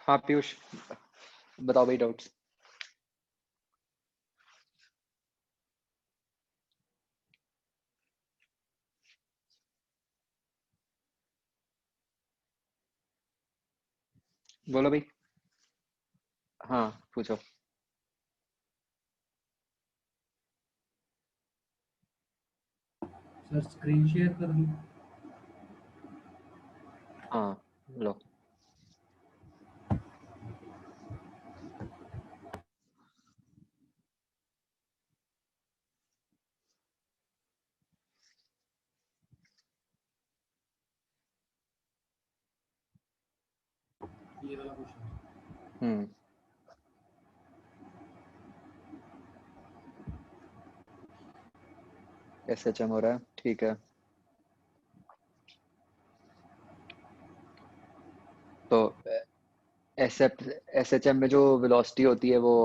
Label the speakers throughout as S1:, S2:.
S1: हाँ पीयूष, बताओ भाई डाउट्स। बोलो भाई। हाँ पूछो।
S2: सर स्क्रीन शेयर कर दूं?
S1: हाँ लो।
S2: ये वाला क्वेश्चन।
S1: हम्म। SHM हो रहा है, ठीक है। तो SHM में जो वेलोसिटी होती है वो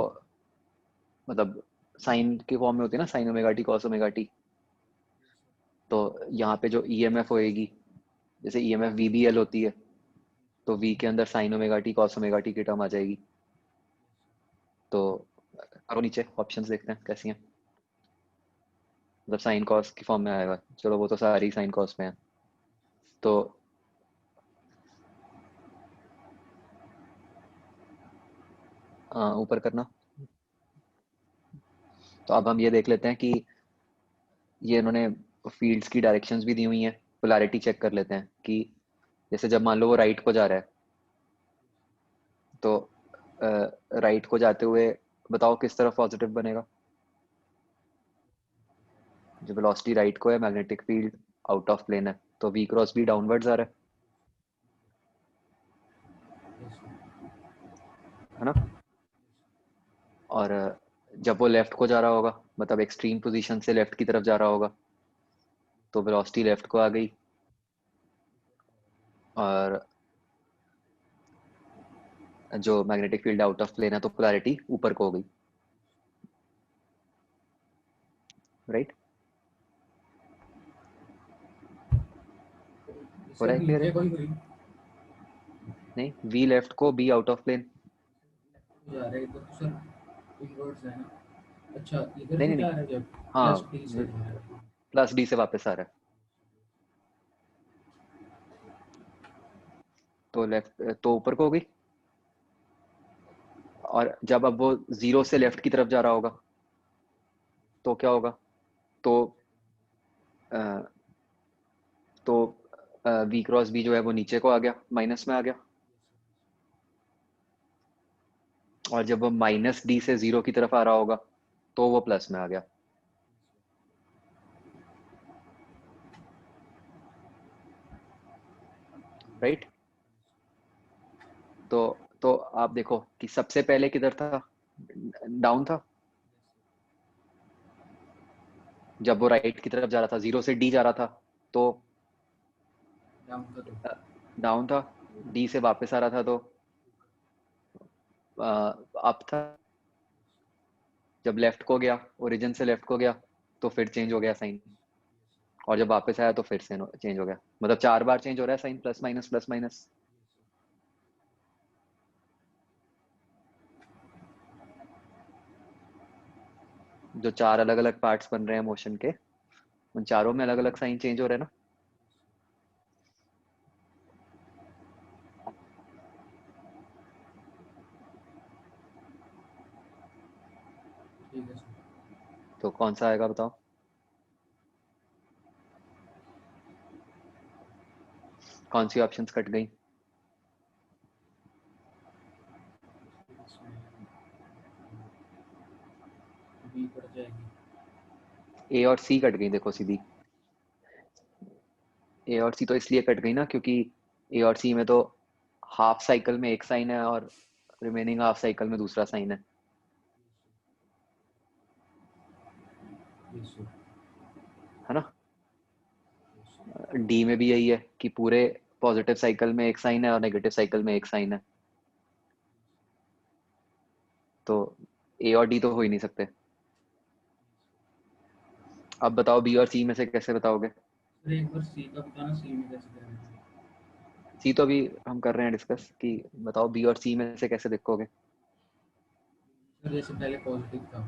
S1: मतलब साइन के फॉर्म में होती है ना, sign omega T cos omega T. तो यहाँ पे जो EMF होएगी, जैसे EMF VBL होती है, तो V के अंदर sign omega T cos omega T की टर्म आ जाएगी। तो करो नीचे ऑप्शंस, देखते हैं कैसी हैं। मतलब साइन कॉस की फॉर्म में आएगा, चलो वो तो सारी साइन कॉस में है। तो ऊपर करना। तो अब हम ये देख लेते हैं कि ये इन्होंने फील्ड्स की डायरेक्शंस भी दी हुई हैं। पोलैरिटी चेक कर लेते हैं कि जैसे जब मान लो वो राइट को जा रहा है, तो राइट को जाते हुए बताओ किस तरफ पॉजिटिव बनेगा। जो वेलोसिटी राइट को है, magnetic field out of plane है, तो V क्रॉस B डाउनवर्ड्स आ रहा है ना। और जब वो लेफ्ट को जा रहा होगा, मतलब एक्सट्रीम पोजीशन से लेफ्ट की तरफ जा रहा होगा, तो वेलोसिटी लेफ्ट को आ गई। और जो magnetic field out of plane है, तो पोलैरिटी ऊपर को हो गई, राइट। हो रहा
S2: सर
S1: है, क्लियर
S2: नीचे
S1: है?
S2: कोई हुई
S1: नहीं, V लेफ्ट को, B आउट ऑफ प्लेन।
S2: जा रहा है इधर तो सर इनवर्स है ना। अच्छा इधर
S1: नहीं
S2: से
S1: नहीं नहीं,
S2: जा रहा है जब प्लस
S1: हाँ
S2: डी से जा रहा है।
S1: प्लस D से वापस आ रहा है। तो लेफ्ट तो ऊपर को हो गई। और जब अब वो जीरो से लेफ्ट की तरफ जा रहा होगा, तो क्या होगा? तो अ, तो V क्रॉस B जो है वो नीचे को आ गया, माइनस में आ गया। और जब वो माइनस D से जीरो की तरफ आ रहा होगा, तो वो प्लस में आ गया, राइट। तो आप देखो कि सबसे पहले किधर था, डाउन था। जब वो राइट की तरफ जा रहा था, जीरो से D जा रहा था, तो
S2: डाउन का तो
S1: डाउन था। D से वापस आ रहा था, तो अप था। जब लेफ्ट को गया, ओरिजिन से लेफ्ट को गया, तो फिर चेंज हो गया साइन। और जब वापस आया तो फिर से चेंज हो गया। मतलब 4 बार चेंज हो रहा है sine, plus minus plus minus. जो 4 अलग अलग पार्ट्स बन रहे हैं मोशन के, उन चारों में अलग अलग साइन चेंज हो रहे हैं ना।
S2: ठीक है सर।
S1: तो कौन सा आएगा बताओ। कौन सी ऑप्शंस कट गई?
S2: बी कट जाएगी।
S1: A और C कट गई, देखो सीधी। A और C तो इसलिए कट गई ना, क्योंकि A और C में तो हाफ साइकिल में एक साइन है और रिमेनिंग हाफ साइकिल में दूसरा साइन है।
S2: Yes sir.
S1: है ना। D में भी यही है कि पूरे पॉजिटिव साइकिल में एक साइन है और नेगेटिव साइकिल में एक साइन है। तो A और D तो हो ही नहीं सकते। अब बताओ B और C में से कैसे बताओगे?
S2: सर एक बार सी का बताना, सी में कैसे करेंगे?
S1: सी तो अभी हम कर रहे हैं डिस्कस कि बताओ बी और सी में से कैसे देखोगे।
S2: सर जैसे पहले पॉजिटिव था,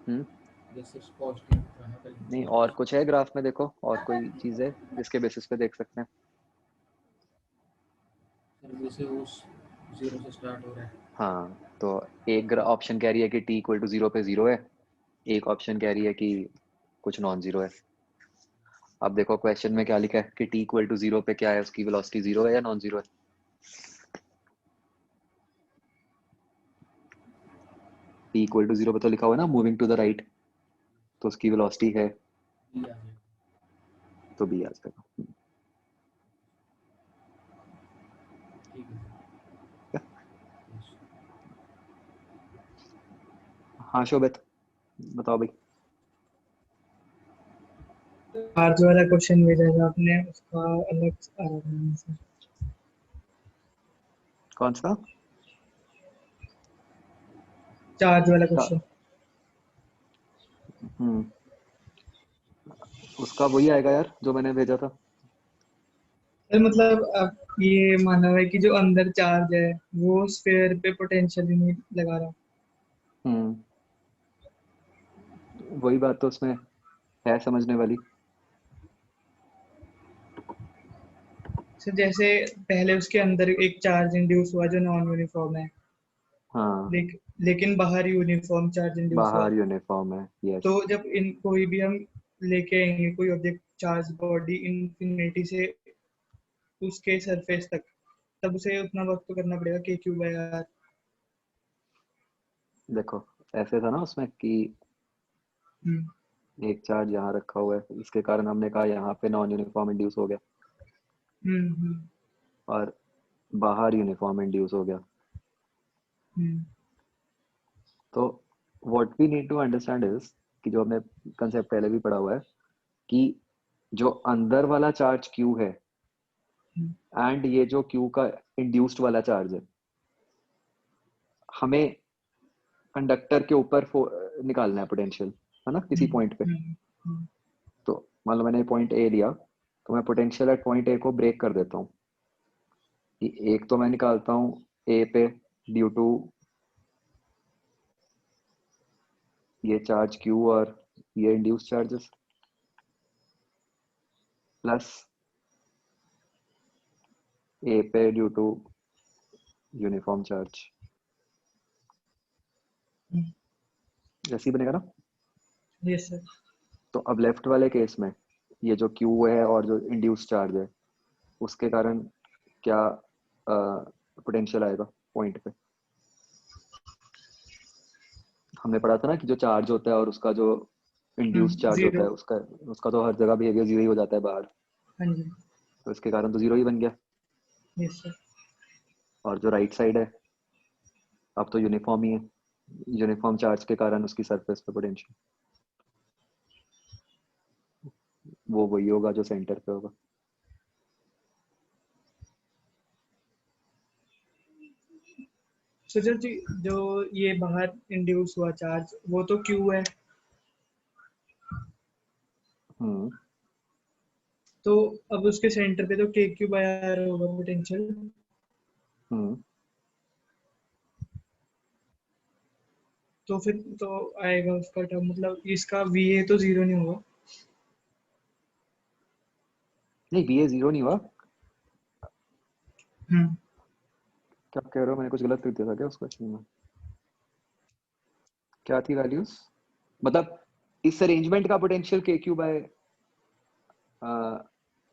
S1: हम्म।
S2: जैसे पॉजिटिव था ना पहले।
S1: नहीं और कुछ है ग्राफ में, देखो और कोई चीज है जिसके बेसिस पे देख सकते हैं।
S2: सर जैसे वो 0 से स्टार्ट हो रहा है।
S1: हाँ तो एक ऑप्शन कह रही है कि टी इक्वल टू जीरो पे जीरो है, एक ऑप्शन कह रही है कि कुछ नॉन जीरो है। अब देखो क्वेश्चन में क्या लिखा है कि टी इक्वल टू जीरो पे क्या है, उसकी वेलोसिटी जीरो है या नॉन जीरो है। टी इक्वल टू जीरो पे तो लिखा हुआ है ना मूविंग टू द राइट, तो उसकी वेलोसिटी है,
S2: बी आ जाएगा।
S1: तो बी आ जाएगा।
S2: ठीक है सर। Yes.
S1: हाँ शोभित बताओ भाई।
S3: चार्ज वाला क्वेश्चन भेजा था आपने, उसका अलग आ रहा था आंसर।
S1: कौन सा?
S3: चार्ज वाला
S1: चा-
S3: क्वेश्चन।
S1: हम्म, उसका वही आएगा यार जो मैंने भेजा था।
S3: सर मतलब अब ये माना हुआ है कि जो अंदर चार्ज है वो स्फेयर पे पोटेंशियल ही नहीं लगा रहा।
S1: हम्म, वही बात तो उसमें है समझने वाली।
S3: सर जैसे पहले उसके अंदर एक चार्ज इंड्यूस हुआ जो नॉन यूनिफॉर्म है,
S1: हाँ
S3: लेकिन बाहर यूनिफॉर्म चार्ज इंड्यूस हुआ।
S1: बाहर यूनिफॉर्म है,
S3: तो
S1: यस।
S3: जब इन कोई भी हम लेके आएंगे कोई ऑब्जेक्ट चार्ज बॉडी इन्फिनिटी से उसके सरफेस तक, तब उसे उतना वक्त तो करना पड़ेगा के क्यू बाय आर।
S1: देखो ऐसे था ना उसमें कि
S3: हम्म
S1: एक चार्ज यहाँ रखा हुआ है, इसके कारण हमने कहा यहाँ पे नॉन यूनिफॉर्म इंड्यूस हो गया,
S3: हम्म
S1: और बाहर यूनिफॉर्म इंड्यूस हो गया।
S3: हम्म
S1: तो what we need to understand is कि जो हमने कंसेप्ट पहले भी पढ़ा हुआ है कि जो अंदर वाला चार्ज Q है
S3: हम्म
S1: एंड ये जो Q का इंड्यूस्ड वाला चार्ज है, हमें कंडक्टर के ऊपर निकालना है पोटेंशियल, है ना, किसी
S3: हम्म
S1: पॉइंट पे।
S3: हम्म हम्म
S1: तो मान लो मैंने पॉइंट ए लिया, तो मैं पोटेंशियल एट पॉइंट ए को ब्रेक कर देता हूँ कि एक तो मैं निकालता हूँ ए पे ड्यू टू ये चार्ज Q और ये इंड्यूस चार्जेस, प्लस ए पे ड्यू टू यूनिफॉर्म चार्ज। जैसे ही बनेगा ना।
S3: Yes sir.
S1: तो अब लेफ्ट वाले केस में ये जो Q है और जो इंड्यूस चार्ज है उसके कारण क्या पोटेंशियल आएगा पॉइंट पे। हमने पढ़ा था ना कि जो चार्ज होता है और उसका जो इंड्यूस चार्ज होता
S3: जीरो।
S1: है उसका उसका तो हर जगह बिहेवियर जीरो ही हो जाता है बाहर,
S3: हाँ जी।
S1: तो इसके कारण तो जीरो ही बन गया।
S3: Yes sir.
S1: और जो राइट साइड है अब तो यूनिफॉर्म ही है, यूनिफॉर्म चार्ज के कारण उसकी सरफेस पे पोटेंशियल वो वही होगा जो सेंटर पे होगा।
S3: सुजल जी, जो ये बाहर इंड्यूस हुआ चार्ज वो तो क्यू है,
S1: हम्म।
S3: तो अब उसके सेंटर पे तो के क्यू बाय आर होगा पोटेंशियल।
S1: हम्म।
S3: तो फिर तो आएगा उसका टर्म, मतलब इसका वी ए तो जीरो नहीं होगा।
S1: नहीं बी ए जीरो नहीं हुआ।
S3: हम्म
S1: क्या कह रहे हो, मैंने कुछ गलत कर दिया था क्या उस क्वेश्चन में? क्या थी वैल्यूज, मतलब इस अरेंजमेंट का पोटेंशियल के क्यू बाय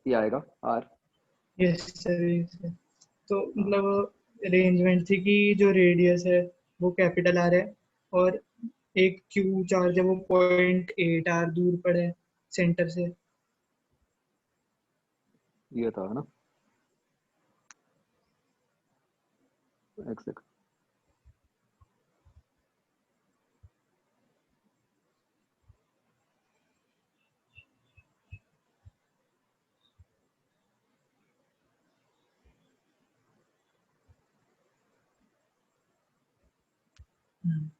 S1: ये आएगा R.
S3: Yes sir, yes sir. तो मतलब अरेंजमेंट थी कि जो रेडियस है वो कैपिटल आर है, और एक क्यू चार्ज है वो 0.8 आर दूर पड़े सेंटर से।
S1: ये था है ना, एक सेकंड।
S3: हम्म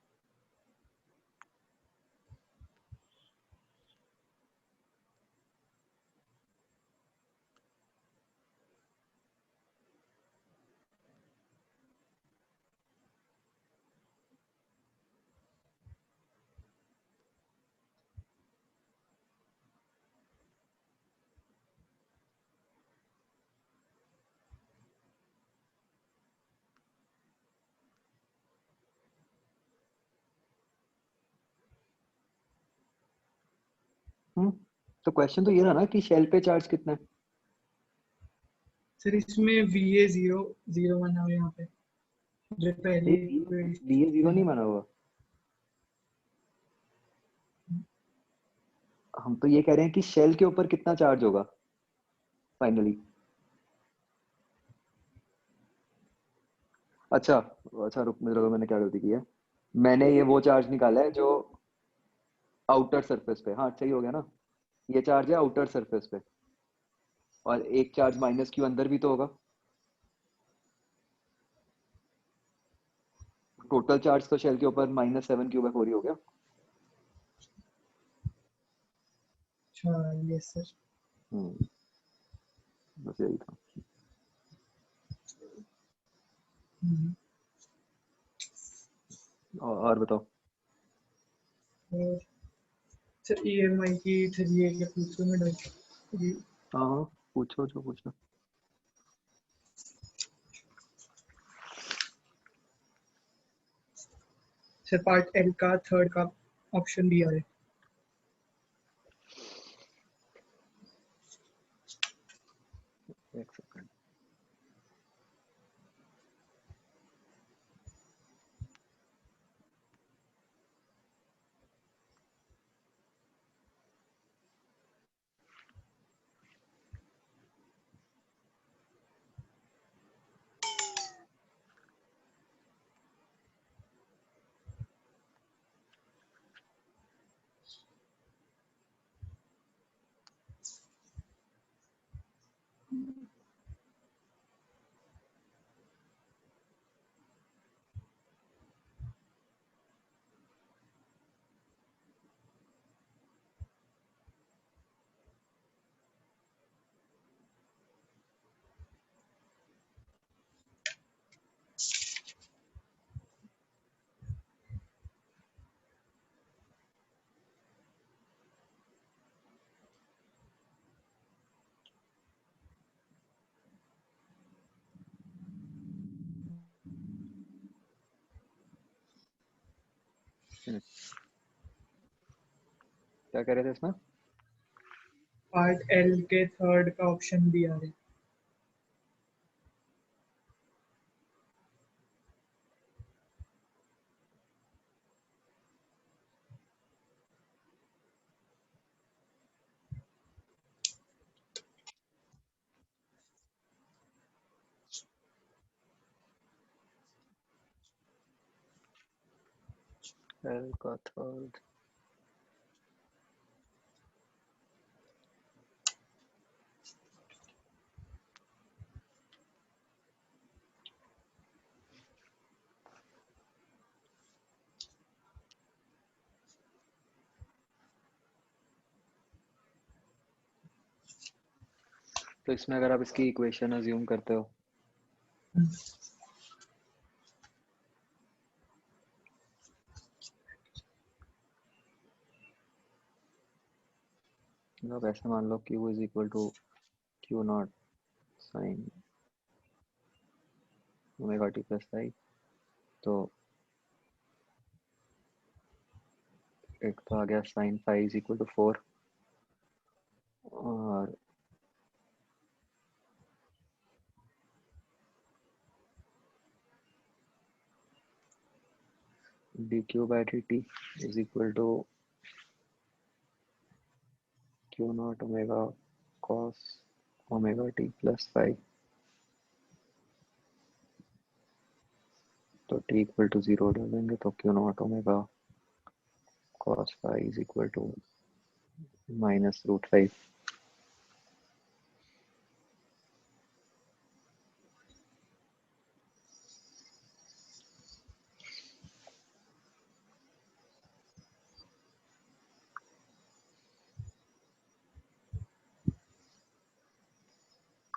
S1: तो क्वेश्चन तो ये था ना कि शेल पे चार्ज कितना है।
S3: सर इसमें VA 0 बना हुआ है यहाँ पे, जो पहली
S1: वी ए जीरो नहीं बना हुआ। हम तो ये कह रहे हैं कि शेल के ऊपर कितना चार्ज होगा फाइनली। अच्छा अच्छा, रुक मेरे को, मैंने क्या गलती की है। मैंने ये वो चार्ज निकाला है जो आउटर सरफेस पे, हाँ सही हो गया ना। ये चार्ज है आउटर सरफेस पे, और एक चार्ज माइनस क्यू अंदर भी तो होगा। टोटल चार्ज तो शेल के ऊपर -7 Q/4 ही हो गया।
S3: अच्छा यस सर।
S1: बस यही था। और बताओ।
S3: और सर EMI की थ्री के पूछो मैं डाल।
S1: हाँ हाँ, पूछो जो पूछो।
S3: सर पार्ट एल का थर्ड का ऑप्शन दिया है।
S1: एक सेकंड। क्या कह रहे थे इसमें।
S3: पार्ट एल के थर्ड का ऑप्शन दिया है।
S1: एल का थर्ड। तो इसमें अगर आप इसकी इक्वेशन अज्यूम करते हो, मतलब ऐसे मान लो Q is equal to Q0 sine omega T plus I. तो एक तो आ गया sine phi is equal to 4, और dQ/dt is equal to Q0 omega cos omega T plus phi. तो t इक्वल टू 0 डालेंगे तो Q0 omega cos phi is equal to -√5।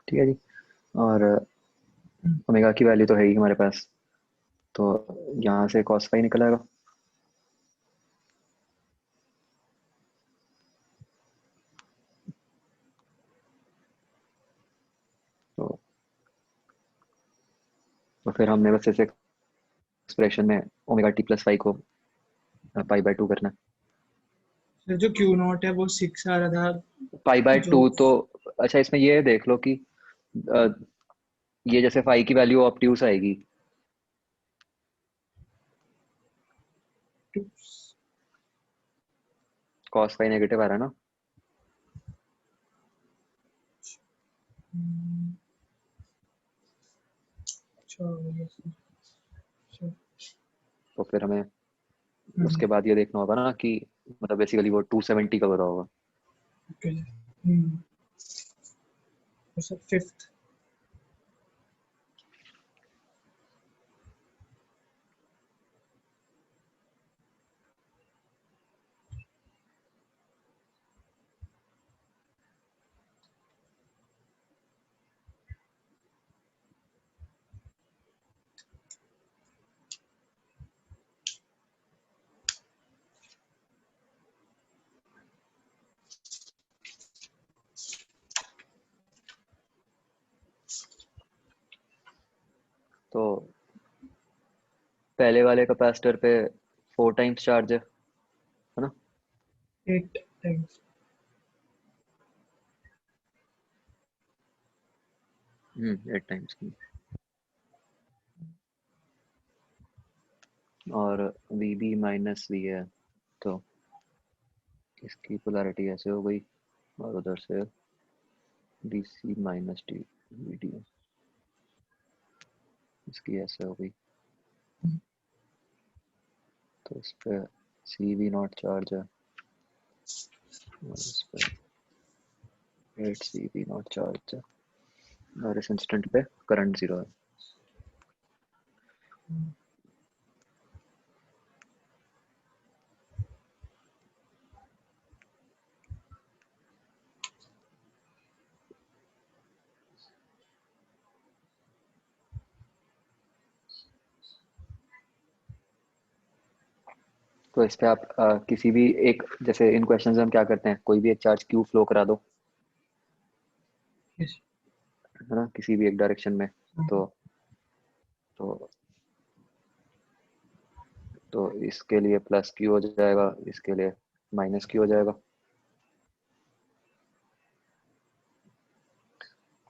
S1: ठीक है जी। और ओमेगा की वैल्यू तो है ही हमारे पास, तो यहाँ से कॉस फाई निकल आएगा। तो फिर हमने बस इस एक्सप्रेशन में ओमेगा टी प्लस फाई को पाई/2 करना है।
S3: तो जो क्यू नॉट है वो 6 आ रहा था
S1: पाई बाय
S3: जो
S1: 2 तो अच्छा, इसमें ये देख लो कि अ, ये जैसे फाई की वैल्यू ऑप्ट्यूस आएगी, कॉस फाई नेगेटिव आ रहा है ना,
S3: अच्छा yes, अच्छा,
S1: तो फिर हमें
S3: हम्म,
S1: उसके बाद ये देखना होगा ना कि मतलब बेसिकली वो 270 कवर होगा।
S3: okay, हम्म, तो सर फिफ्थ
S1: तो पहले वाले कैपेसिटर पे 4 टाइम्स चार्ज है ना,
S3: 8 टाइम्स
S1: 8 टाइम्स की, और वी बी माइनस वी है, तो इसकी पोलैरिटी ऐसे हो गई, और उधर से D C minus D V D इसकी ऐसे हो गई, तो इस पे सी वी नॉट चार्ज है, और इस पे 8 सी वी नॉट चार्ज है, और इस इंस्टेंट पे करंट 0 है। तो इस पे आप किसी भी एक, जैसे इन क्वेश्चंस में हम क्या करते हैं, कोई भी एक चार्ज क्यू फ्लो करा दो,
S3: yes,
S1: है ना, किसी भी एक डायरेक्शन में, तो तो तो इसके लिए प्लस क्यू हो जाएगा, इसके लिए माइनस क्यू हो जाएगा,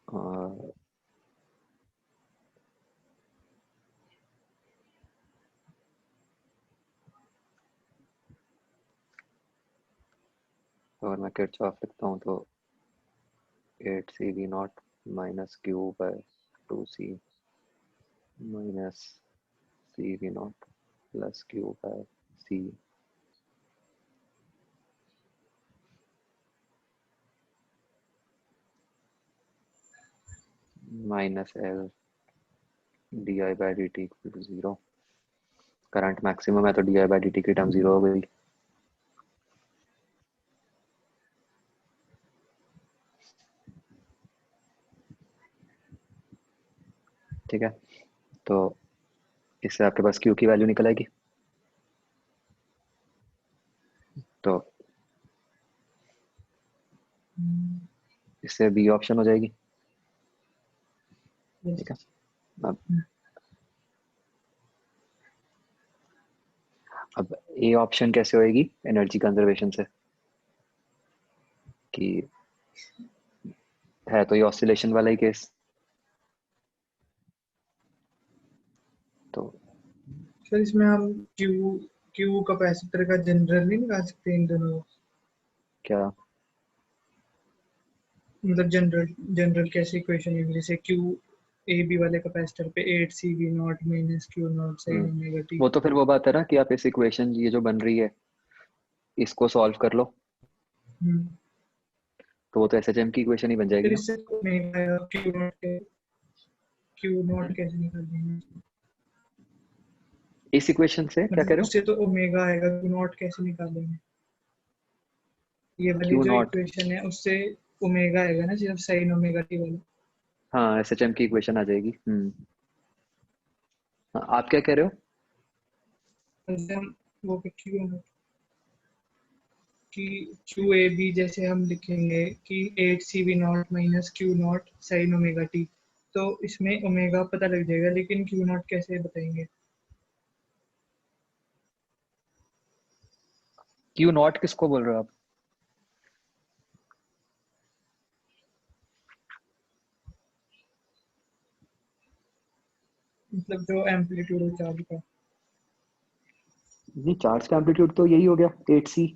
S1: और अगर मैं किरचॉफ लिखता हूँ तो 8 C V naught minus Q by 2 C minus C V naught plus Q by C minus L D I by D T equal to 0। Current maximum है तो D I by D T की term 0 हो गई। ठीक है, तो इससे आपके पास क्यू की वैल्यू निकल आएगी, तो इससे बी ऑप्शन हो जाएगी।
S3: yes,
S1: ठीक है, अब अब ए ऑप्शन कैसे होएगी एनर्जी कंजर्वेशन से, कि है तो ये ऑसिलेशन वाला ही केस, तो
S3: सर इसमें हम क्यू क्यू कैपेसिटर का जनरल नहीं निकाल सकते इन दोनों को?
S1: क्या
S3: मतलब जनरल जनरल कैसे इक्वेशन है, जैसे क्यू ए बी वाले कैपेसिटर पे 8 C V naught minus Q naught sine omega T.
S1: वो तो फिर वो बात है ना कि आप इस इक्वेशन ये जो बन रही है इसको सॉल्व कर लो, तो वो तो एस एच एम की इक्वेशन ही बन जाएगी
S3: फिर
S1: ना।
S3: इससे ओमेगा क्यू नॉट कैसे निकालेंगे?
S1: इस इक्वेशन से क्या कह
S3: मतलब
S1: रहे हो,
S3: उससे तो ओमेगा आएगा, क्यू नॉट कैसे निकालेंगे? ये वाली
S1: क्यू
S3: जो
S1: नॉट,
S3: इक्वेशन है उससे ओमेगा आएगा ना, सिर्फ साइन ओमेगा टी वाला।
S1: हाँ एस एच एम की इक्वेशन आ जाएगी। हाँ, आप क्या कह रहे हो,
S3: जैसे हम वो क्यू कि क्यू ए बी जैसे हम लिखेंगे कि 8 C V naught minus Q naught sine omega T, तो इसमें ओमेगा पता लग जाएगा, लेकिन क्यू नॉट कैसे बताएंगे?
S1: क्यू नॉट किसको बोल रहे हो आप?
S3: मतलब जो एम्पलीट्यूड है चार्ज का।
S1: ये चार्ज का एम्पलीट्यूड तो यही हो गया 8c,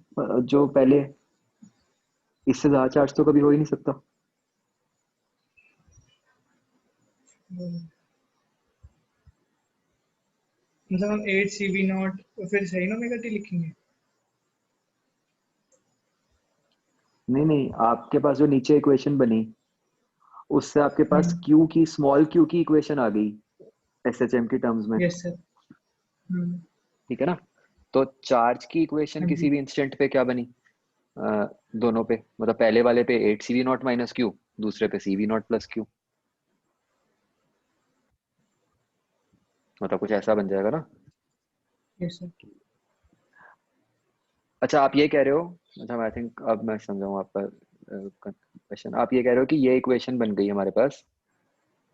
S1: जो पहले, इससे ज्यादा चार्ज तो कभी हो ही नहीं सकता।
S3: मतलब हम 8 CV0 फिर सही ना ओमेगा टी लिखेंगे।
S1: नहीं नहीं, आपके पास जो नीचे इक्वेशन बनी, उससे आपके पास
S3: हम्म।
S1: क्यू की, स्मॉल क्यू की इक्वेशन आ गई एसएचएम की टर्म्स में।
S3: Yes sir. हम्म।
S1: ठीक है ना? तो चार्ज की इक्वेशन
S3: हाँ
S1: किसी
S3: जी।
S1: भी इंस्टेंट पे क्या बनी? दोनों पे, मतलब पहले वाले पे 8 CV0 माइनस क्यू, दूसरे पे CV0 प्लस क्यू, मतलब कुछ ऐसा बन जाएगा ना।
S3: Yes sir.
S1: अच्छा आप ये कह रहे हो, अच्छा आई थिंक अब मैं समझाऊँ आपका क्वेश्चन। आप ये कह रहे हो कि ये इक्वेशन बन गई हमारे पास,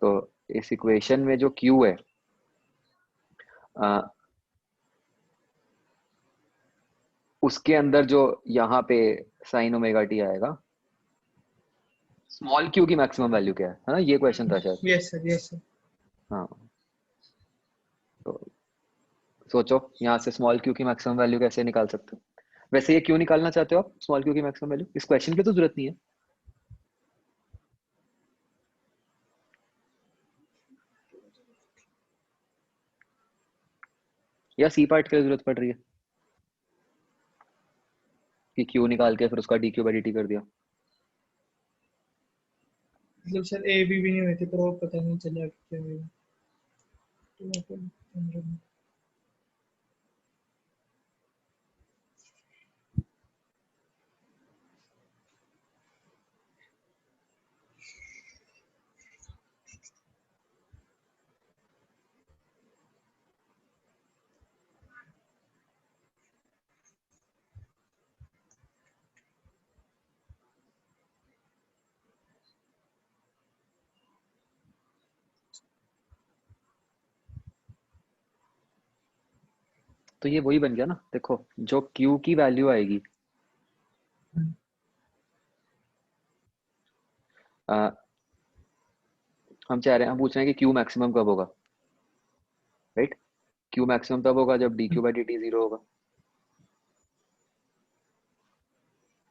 S1: तो इस इक्वेशन में जो क्यू है, अ, उसके अंदर जो यहाँ पे साइन ओमेगा टी आएगा, स्मॉल क्यू की मैक्सिमम वैल्यू क्या है ना? ये क्वेश्चन था शायद।
S3: Yes sir. Yes sir.
S1: हाँ, तो सोचो यहाँ से स्मॉल क्यू की मैक्सिमम वैल्यू कैसे निकाल सकते हो? वैसे ये क्यों निकालना चाहते हो आप स्मॉल क्यू की मैक्सिमम वैल्यू? इस क्वेश्चन की तो जरूरत नहीं है, या सी पार्ट की जरूरत पड़ रही है कि क्यू निकाल के फिर उसका D Q by D T कर दिया?
S3: मतलब सर ए भी नहीं हुए थे पर वो पता नहीं चला क्या हुआ।
S1: तो ये वही बन गया ना, देखो जो क्यू की वैल्यू आएगी, आ, हम चाह रहे हैं, हम पूछ रहे हैं कि क्यू मैक्सिमम कब होगा, राइट? क्यू मैक्सिमम तब होगा जब D Q by D T zero होगा,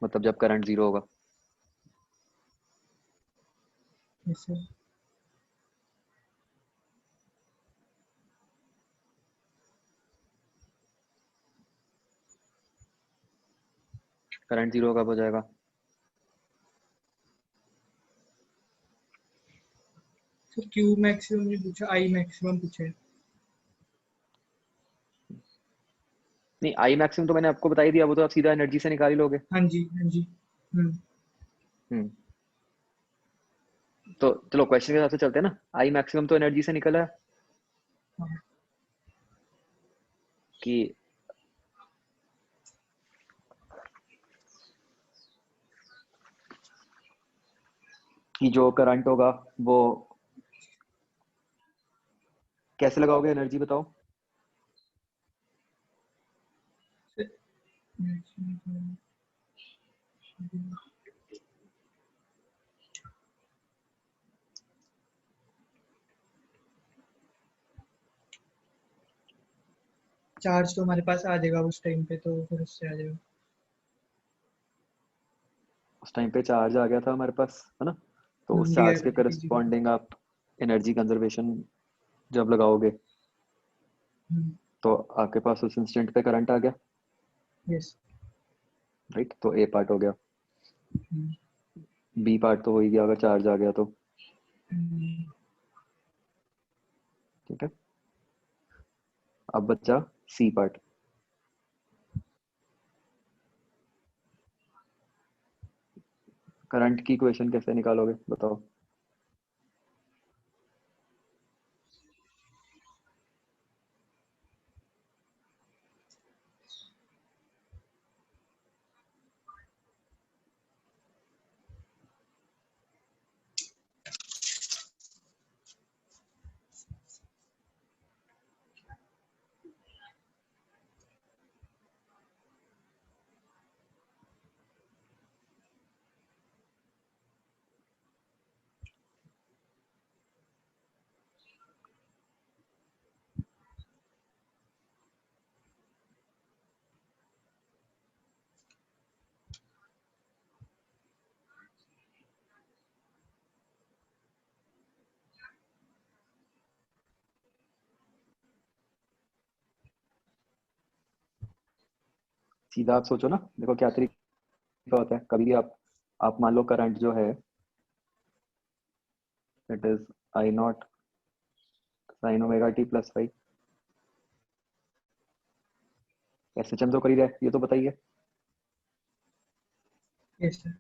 S1: मतलब जब करंट जीरो होगा।
S3: Yes sir.
S1: करंट जीरो कब हो जाएगा?
S3: सर क्यू मैक्सिमम नहीं पूछा, आई मैक्सिमम पूछा है।
S1: नहीं, आई मैक्सिमम तो मैंने आपको बता ही दिया, वो तो आप सीधा एनर्जी से निकाल ही लोगे।
S3: हाँ जी हाँ जी।
S1: हम्म, तो चलो क्वेश्चन के हिसाब से चलते हैं ना। आई मैक्सिमम तो एनर्जी से निकला है
S3: हाँ।
S1: कि जो करंट होगा वो कैसे लगाओगे एनर्जी, बताओ?
S3: चार्ज तो हमारे पास आ जाएगा उस टाइम पे तो फिर उससे आ जाएगा।
S1: उस टाइम पे चार्ज आ गया था हमारे पास, है ना? तो उस चार्ज के
S3: डीआई/dt जीरो।
S1: करस्पॉन्डिंग आप एनर्जी कंजर्वेशन जब लगाओगे, तो आपके पास उस इंस्टेंट पे करंट आ गया,
S3: यस।
S1: राइट? तो ए पार्ट हो गया। बी पार्ट तो हो ही गया अगर चार्ज आ गया तो, ठीक है? अब बचा सी पार्ट। करंट की इक्वेशन कैसे निकालोगे, बताओ? सीधा आप सोचो ना, देखो क्या तरीका होता है। कभी भी आप मान लो करंट जो है it is I not sine omega T plus five. SHM तो कर ही रहा है, ये तो बताइए,
S3: यस सर।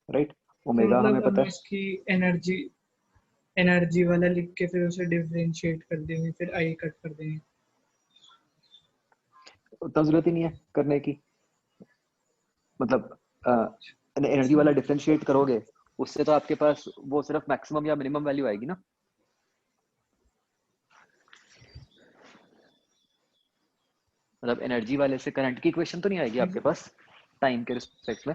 S1: राइट।
S3: तो
S1: ओमेगा हमें
S3: मतलब
S1: पता
S3: हम
S1: है।
S3: इसकी एनर्जी एनर्जी वाला लिख के फिर उसे डिफरेंशिएट कर देंगे, फिर आई कट कर देंगे।
S1: उतना जरूरत ही नहीं है करने की। मतलब एनर्जी वाला डिफरेंशिएट करोगे उससे तो आपके पास वो सिर्फ मैक्सिमम या मिनिमम वैल्यू आएगी ना। मतलब एनर्जी वाले से करंट की इक्वेशन तो नहीं आएगी आपके पास टाइम के रिस्पेक्ट में।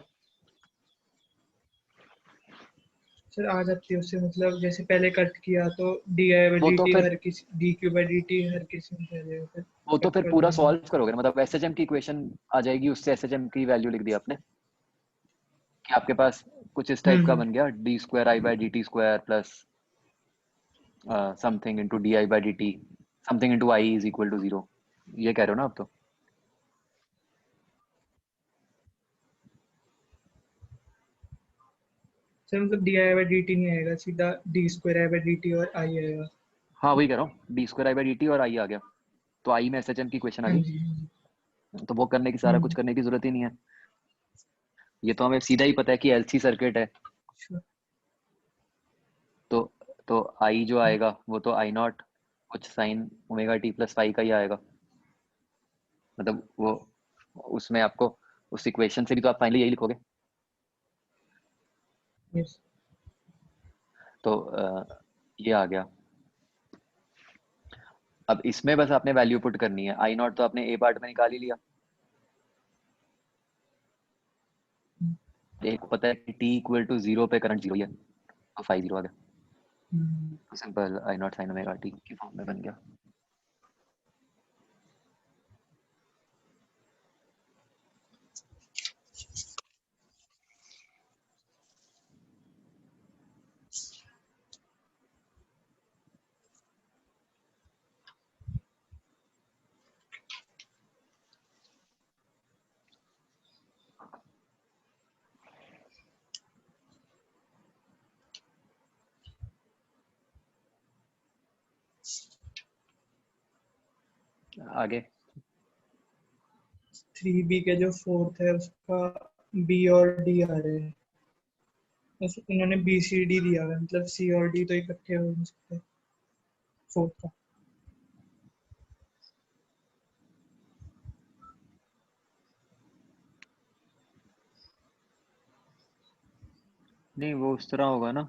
S3: सर आ जाती है उससे, मतलब जैसे पहले कट किया तो डी आई बाई
S1: वो
S3: डी
S1: तो
S3: टी
S1: फिर
S3: हर किसी, D Q by D T हर किसी में पहले फिर
S1: वो तो
S3: कट
S1: फिर
S3: कर
S1: पूरा
S3: देंगे।
S1: सॉल्व करोगे ना। मतलब एसएचएम की इक्वेशन आ जाएगी, उससे एसएचएम की वैल्यू लिख दी आपने कि आपके पास कुछ इस टाइप का
S3: हम्म।
S1: बन गया D square I by D T square plus something into D I by D T something into I is equal to zero. ये कह रहे हो ना आप तो।
S3: सर मतलब D I by D T नहीं आएगा, सीधा D square I by D T और आई आएगा।
S1: हाँ वही कह रहा हूँ, D square I by D T और आई आ गया तो आई में एसएचएम की इक्वेशन आ
S3: हाँ
S1: गई।
S3: जी हाँ जी।
S1: तो वो करने की सारा कुछ
S3: हम्म।
S1: करने की जरूरत ही नहीं है। ये तो हमें सीधा ही पता है कि एलसी सर्किट है।
S3: Sure.
S1: तो तो आई जो आएगा वो तो आई नॉट कुछ sign omega T plus five का ही आएगा। मतलब वो उसमें आपको उस इक्वेशन से भी तो आप फाइनली यही लिखोगे।
S3: Yes.
S1: तो ये आ गया। अब इसमें बस आपने वैल्यू पुट करनी है। आई नॉट तो आपने ए पार्ट में निकाल ही लिया। एक पता है कि टी इक्वल टू जीरो पे करंट जीरो ही है तो फाइव जीरो आ गया।
S3: हम्म।
S1: तो simple I not sine omega T की फॉर्म में बन गया। आगे
S3: 3B के जो फोर्थ है उसका बी और डी आ रहे हैं। उन्होंने बी सी डी दिया है, मतलब सी और डी तो इकट्ठे हो नहीं सकते फोर्थ का।
S1: नहीं वो उस तरह होगा ना।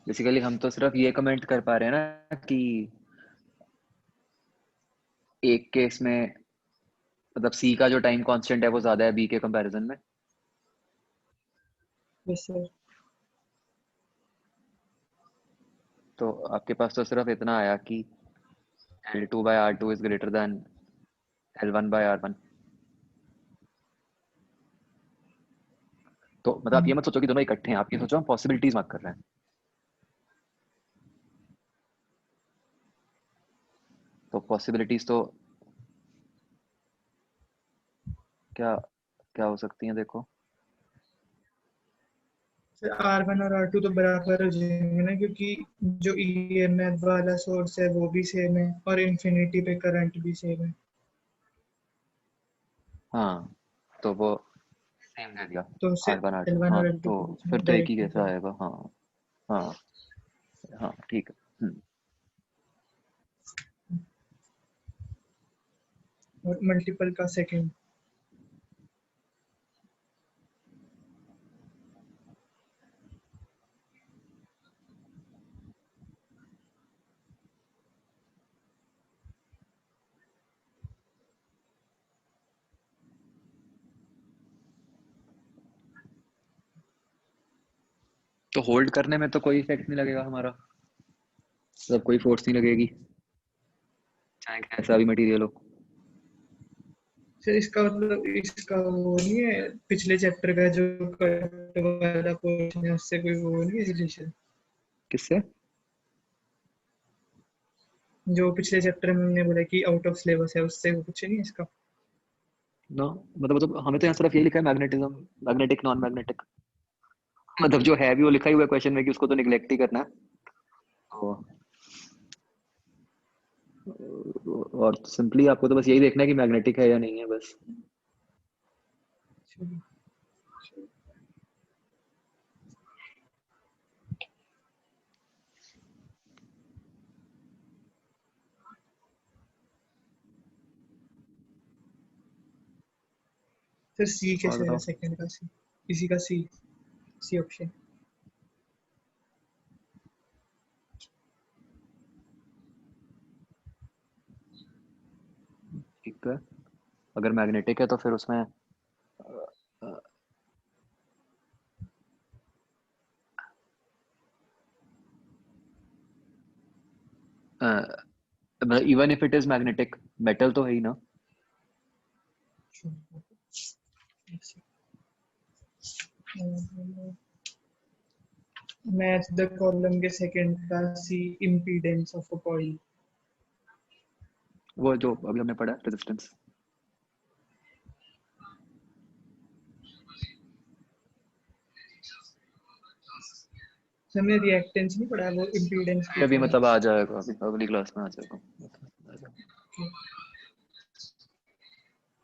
S1: बेसिकली हम तो सिर्फ ये कमेंट कर पा रहे हैं ना कि एक केस में मतलब सी का जो टाइम कांस्टेंट है वो ज्यादा है बी के कंपैरिजन में।
S3: Yes sir.
S1: तो आपके पास तो सिर्फ इतना आया कि L2 by R2 is greater than L1 by R1। तो मतलब आप ये मत सोचो कि दोनों इकट्ठे हैं, आप ये सोचो हम पॉसिबिलिटीज मार्क कर रहे हैं। तो पॉसिबिलिटीज तो क्या क्या हो सकती हैं देखो।
S3: R1 और R2 तो बराबर हो जाएंगे ना, क्योंकि जो EMF वाला सोर्स है वो भी सेम है और इन्फिनिटी पे करंट भी सेम है।
S1: हाँ तो वो सेम दे दिया
S3: तो उससे
S1: R1 R2।
S3: L1
S1: हाँ
S3: और L2
S1: तो
S3: के बीच
S1: फिर
S3: में
S1: तो एक ही
S3: डायरेक्ट
S1: कैसा
S3: इक्वल।
S1: आएगा। हाँ हाँ हाँ ठीक है।
S3: और मल्टीपल का सेकंड।
S1: तो होल्ड करने में तो कोई इफेक्ट नहीं लगेगा हमारा, मतलब कोई फोर्स नहीं लगेगी चाहे कैसा भी मटेरियल हो।
S3: फिर इसका मतलब इसका वो नहीं है, पिछले चैप्टर का जो कट वाला पोर्शन है उससे कोई वो नहीं है रिलेशन।
S1: किससे?
S3: जो पिछले चैप्टर में हमने बोला कि आउट ऑफ सिलेबस है, उससे वो कुछ नहीं है इसका।
S1: नो मतलब हमें तो यहाँ सिर्फ ये लिखा है मैग्नेटिज्म, मैग्नेटिक नॉन मैग्नेटिक, मतलब जो है भी वो लिखा ही हुआ है क्वेश्चन में कि उसको तो निगलेक्ट ही करना है। तो और सिंपली आपको तो बस यही देखना है कि मैग्नेटिक है या नहीं है बस।
S3: चलो, फिर सी
S1: और
S3: कैसे आया
S1: बताओ।
S3: सेकंड का? सी, इसी का सी, सी ऑप्शन।
S1: ठीक है, अगर मैग्नेटिक है तो फिर उसमें even if it is magnetic, metal तो है ही ना।
S3: मैच द कॉलम के सेकंड का सी, इम्पीडेंस ऑफ अ कॉइल।
S1: वो जो अभी हमने पढ़ा रेजिस्टेंस।
S3: हमने रिएक्टेंस नहीं पढ़ा, वो इम्पीडेंस
S1: अभी
S3: पूछा था।
S1: मतलब आ जाएगा, अभी अगली क्लास में आ जाएगा।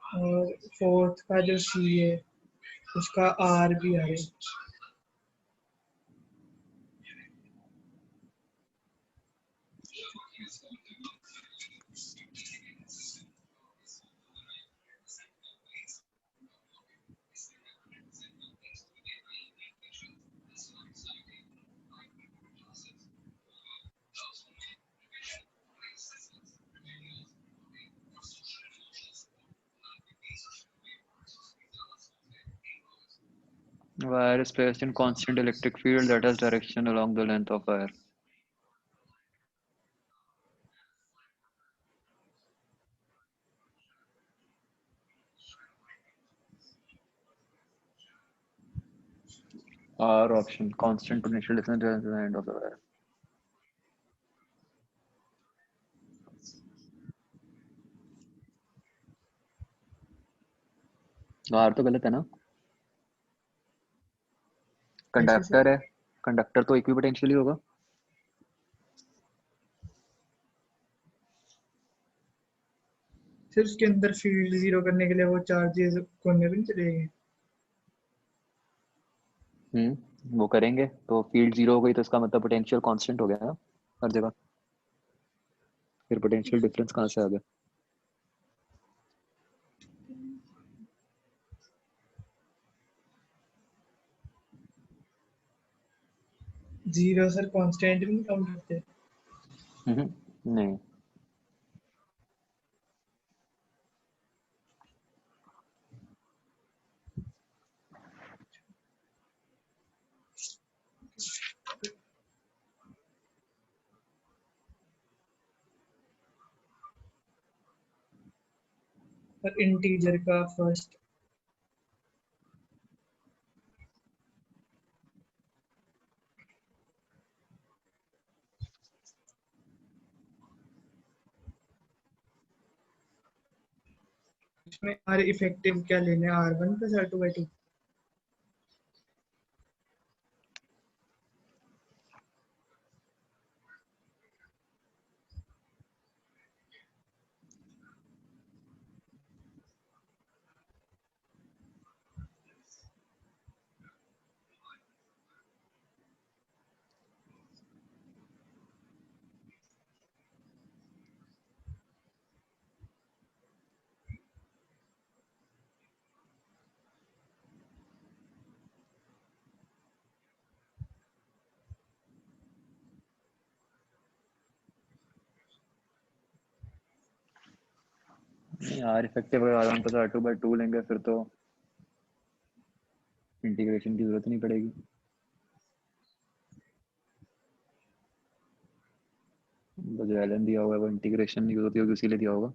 S3: और फोर्थ का जो सी है उसका आर भी आ रहा है।
S1: Wire is placed in constant electric field that has direction along the length of wire. R option, constant potential difference at the end of the wire. R तो गलत है ना,
S3: कैसे सर?
S1: कंडक्टर है, कंडक्टर तो इक्विपोटेंशियल ही होगा।
S3: फिर उसके अंदर फील्ड जीरो करने के लिए वो चार्जेस कोने पे नहीं चले गए?
S1: वो करेंगे तो फील्ड जीरो हो गई तो इसका मतलब पोटेंशियल कांस्टेंट हो गया ना हर जगह, फिर पोटेंशियल डिफरेंस कहाँ से आ गया।
S3: जीरो सर कांस्टेंट भी नहीं काउंट करते?
S1: नहीं,
S3: पर इंटीजर का फर्स्ट इसमें आर इफेक्टिव क्या लेना है, R1 plus R2/2?
S1: Are effective अगर R1 प्लस R2/2 लेंगे फिर तो इंटीग्रेशन की जरूरत नहीं पड़ेगी। जो एलन दिया हुआ है वो इंटीग्रेशन नहीं होती होगी, उसी लिए दिया होगा।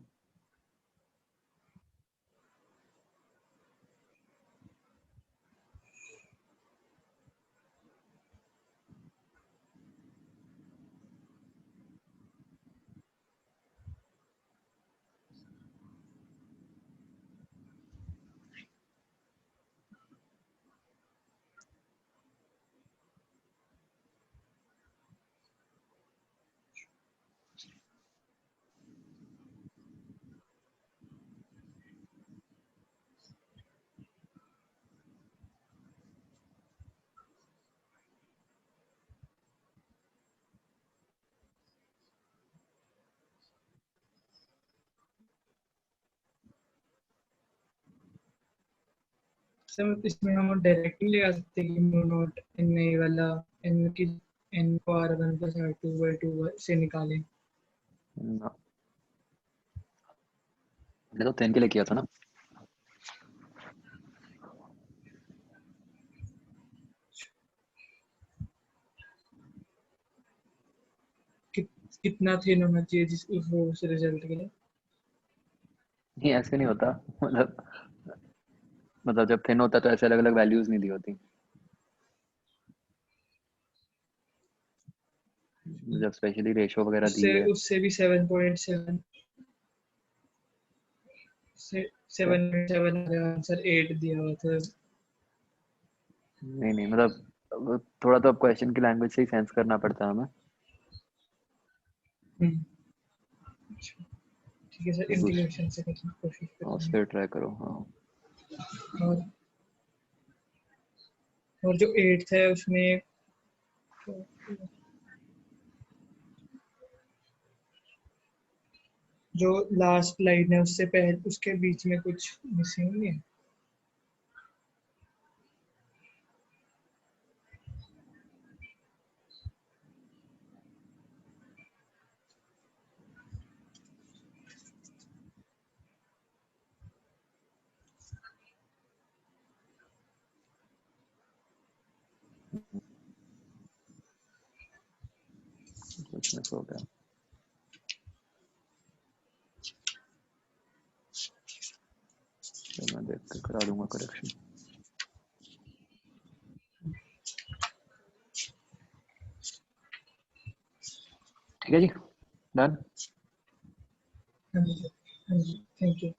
S3: सर इसमें हम डायरेक्टली ले आ सकते हैं कि म्यू नॉट एन ए वाला एन की एन को R1 प्लस R2/2 से निकालें।
S1: ना, मैंने तो 10 के लिए किया था ना।
S3: कितना थिन होना चाहिए जिस उस रिजल्ट के लिए?
S1: नहीं ऐसे नहीं होता, मतलब जब थिन होता है तो ऐसे अलग अलग वैल्यूज नहीं दी होती, जब स्पेशली रेशो वगैरह दी
S3: उससे
S1: है।
S3: उससे भी 7.7 से 7.7 आंसर 8 दिया हुआ था।
S1: नहीं नहीं, मतलब थोड़ा तो अब क्वेश्चन की लैंग्वेज से ही सेंस करना पड़ता है हमें।
S3: अच्छा, ठीक है सर,
S1: तो
S3: इंटीग्रेशन से करने की कोशिश
S1: उस
S3: करेंगे।
S1: पर ट्राई करो। हाँ
S3: और जो 8th है उसमें जो लास्ट लाइन है उससे पहले उसके बीच में कुछ मिसिंग नहीं है?
S1: कुछ मिस हो गया। तो मैं देख के करा दूंगा करेक्शन। ठीक है जी, डन।
S3: हाँ जी, थैंक यू।